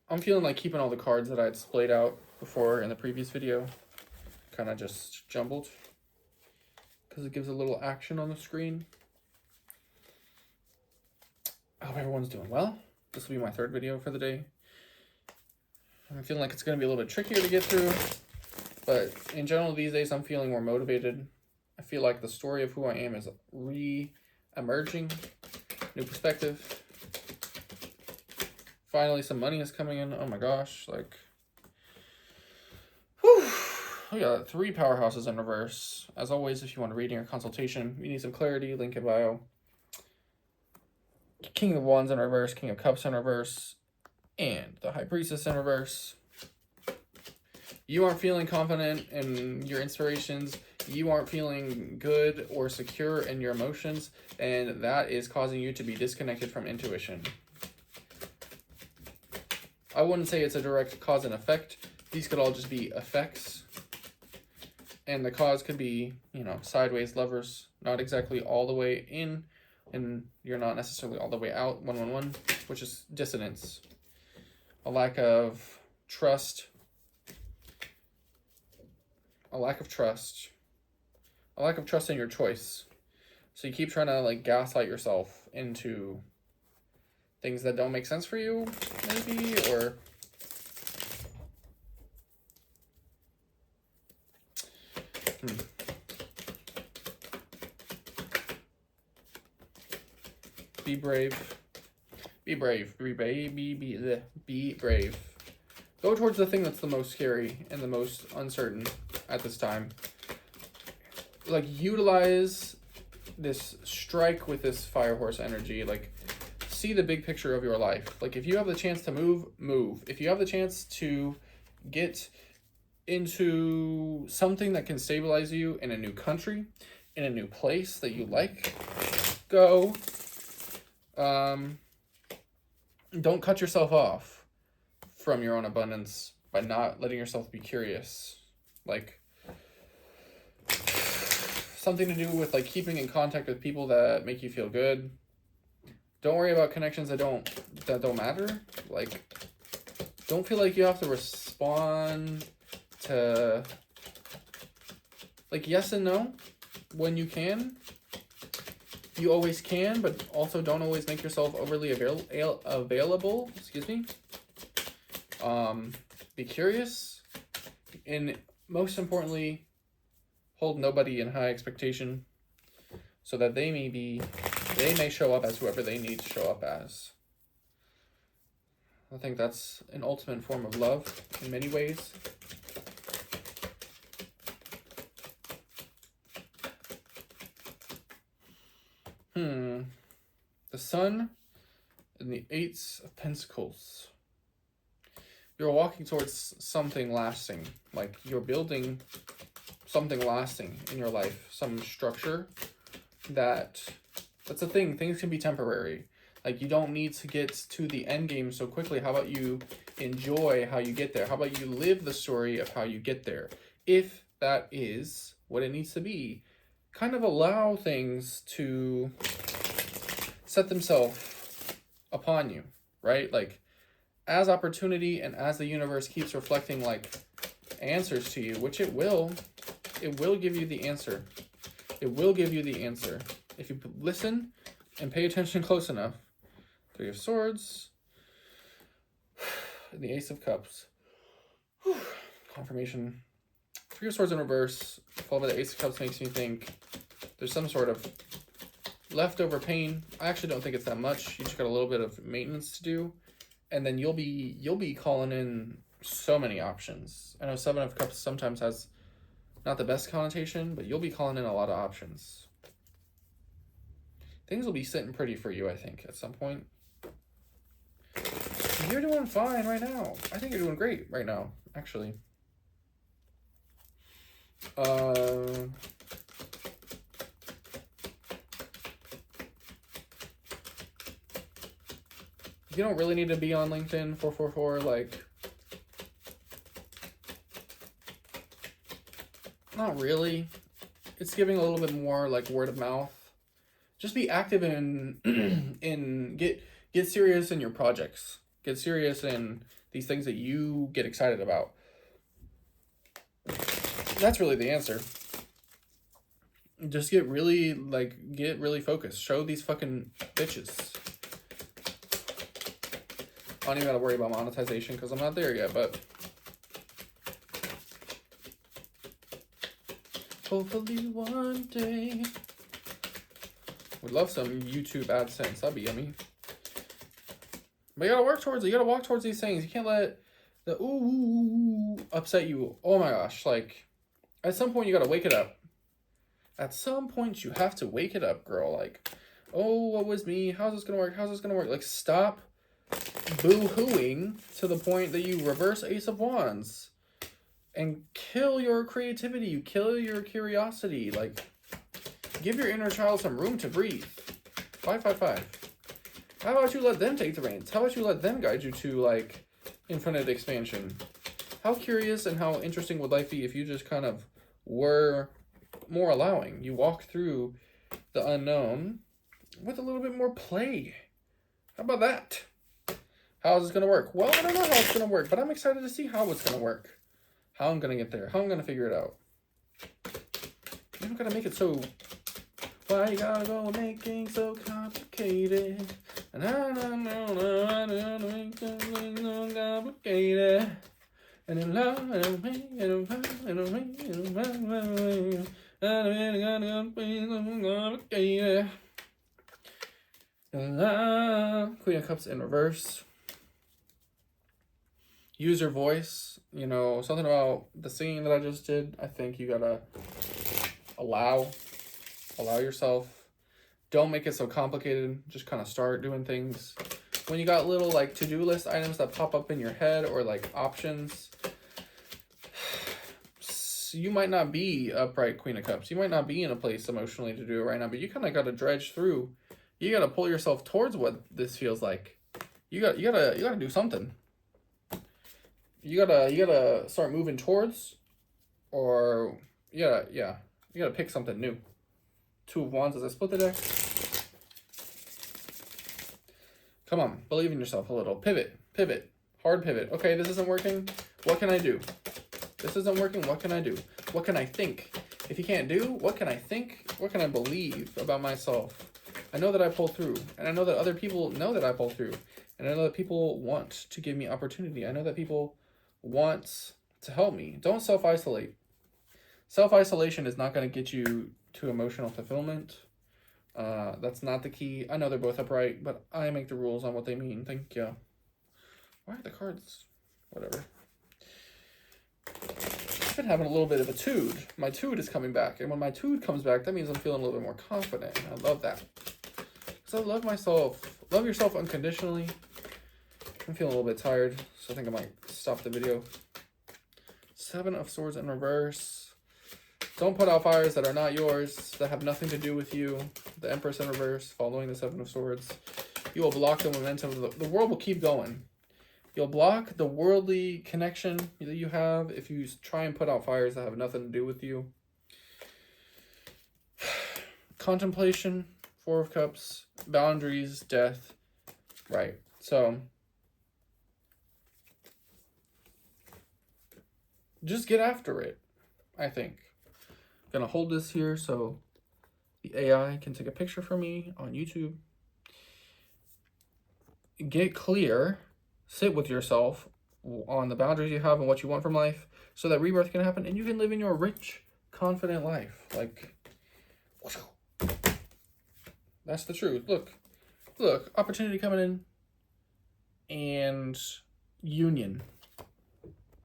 I'm feeling like keeping all the cards that I had splayed out before in the previous video kind of just jumbled because it gives a little action on the screen. I hope everyone's doing well. This will be my third video for the day. I'm feeling like it's going to be a little bit trickier to get through, but in general these days I'm feeling more motivated. I feel like the story of who I am is re-emerging, new perspective. Finally some money is coming in. Oh my gosh, like, whew. We got 3 powerhouses in reverse. As always, if you want a reading or consultation, you need some clarity, link in bio. King of Wands in reverse, King of Cups in reverse, and the High Priestess in reverse. You aren't feeling confident in your inspirations. You aren't feeling good or secure in your emotions, and that is causing you to be disconnected from intuition. I wouldn't say it's a direct cause and effect. These could all just be effects. And the cause could be, you know, sideways lovers, not exactly all the way in, and you're not necessarily all the way out, 111, which is dissonance. A lack of trust. A lack of trust. A lack of trust in your choice. So you keep trying to, like, gaslight yourself into things that don't make sense for you, maybe, or be brave. Be brave. Be brave. Go towards the thing that's the most scary and the most uncertain at this time. Like, utilize this strike with this fire horse energy. Like, see the big picture of your life. Like, if you have the chance to move, move. If you have the chance to get into something that can stabilize you in a new country, in a new place that you like, go. Don't cut yourself off from your own abundance by not letting yourself be curious. Like, something to do with, like, keeping in contact with people that make you feel good. Don't worry about connections that don't matter. Like, don't feel like you have to respond to, like, yes and no when you can. You always can, but also don't always make yourself overly available. Excuse me. Be curious, and most importantly, hold nobody in high expectation, so that they may show up as whoever they need to show up as. I think that's an ultimate form of love in many ways. The Sun and the 8 of Pentacles. You're walking towards something lasting. Like, you're building something lasting in your life. Some structure that's a thing. Things can be temporary. Like, you don't need to get to the end game so quickly. How about you enjoy how you get there? How about you live the story of how you get there? If that is what it needs to be. Kind of allow things to set themselves upon you, right? Like, as opportunity and as the universe keeps reflecting, like, answers to you, which it will give you the answer. It will give you the answer. If you listen and pay attention close enough. 3 of Swords. And the Ace of Cups. Confirmation. 3 of Swords in reverse, followed by the Ace of Cups, makes me think there's some sort of leftover pain. I actually don't think it's that much. You just got a little bit of maintenance to do, and then you'll be calling in so many options. I know 7 of Cups sometimes has not the best connotation, but you'll be calling in a lot of options. Things will be sitting pretty for you, I think, at some point. You're doing fine right now. I think you're doing great right now, actually. You don't really need to be on LinkedIn 444, like, not really. It's giving a little bit more like word of mouth. Just be active in get serious in your projects. Get serious in these things that you get excited about. That's really the answer. Just get really focused. Show these fucking bitches. I don't even gotta worry about monetization because I'm not there yet, but hopefully one day. Would love some YouTube AdSense. That'd be yummy. But you gotta work towards it. You gotta walk towards these things. You can't let the ooh upset you. Oh my gosh. Like, at some point you gotta wake it up. At some point you have to wake it up, girl. Like, oh, what was me? How's this gonna work? How's this gonna work? Like, stop boo-hooing to the point that you reverse Ace of Wands and kill your creativity. You kill your curiosity. Like, give your inner child some room to breathe. 555. How about you let them take the reins? How about you let them guide you to, like, infinite expansion? How curious and how interesting would life be if you just kind of were more allowing? You walk through the unknown with a little bit more play. How about that? How is this going to work? Well, I don't know how it's going to work, but I'm excited to see how it's going to work. How I'm going to get there. How I'm going to figure it out. You don't got to make it so... Why you gotta go making so complicated? And I don't know how to make something so complicated. And in love, and in pain, and in pain, and in pain, and in pain, and in complicated. And love, Queen of Cups in reverse. Use your voice. You know, something about the singing that I just did. I think you gotta allow yourself. Don't make it so complicated. Just kind of start doing things. When you got little like to-do list items that pop up in your head or like options, you might not be upright Queen of Cups. You might not be in a place emotionally to do it right now, but you kind of got to dredge through. You got to pull yourself towards what this feels like. You got to do something. You gotta start moving towards, or you gotta pick something new. Two of Wands as I split the deck. Come on, believe in yourself a little. Pivot. Hard pivot. Okay, this isn't working. What can I do? This isn't working. What can I do? What can I think? If you can't do, what can I think? What can I believe about myself? I know that I pull through, and I know that other people know that I pull through, and I know that people want to give me opportunity. I know that people want to help me. Don't self-isolate. Self-isolation is not going to get you to emotional fulfillment. That's not the key. I know they're both upright, but I make the rules on what they mean. Thank you. Why are the cards? Whatever. I've been having a little bit of a tude. My tude is coming back. And when my tude comes back, that means I'm feeling a little bit more confident. I love that. Because I love myself. Love yourself unconditionally. I'm feeling a little bit tired, so I think I might stop the video. 7 of Swords in reverse. Don't put out fires that are not yours, that have nothing to do with you. The Empress in reverse, following the 7 of Swords. You will block the momentum. The world will keep going. You'll block the worldly connection that you have if you try and put out fires that have nothing to do with you. Contemplation, 4 of Cups, boundaries, death. Right, so just get after it, I think. I'm gonna hold this here so the AI can take a picture for me on YouTube. Get clear, sit with yourself on the boundaries you have and what you want from life so that rebirth can happen and you can live in your rich, confident life. Like, that's the truth. Look, opportunity coming in and union.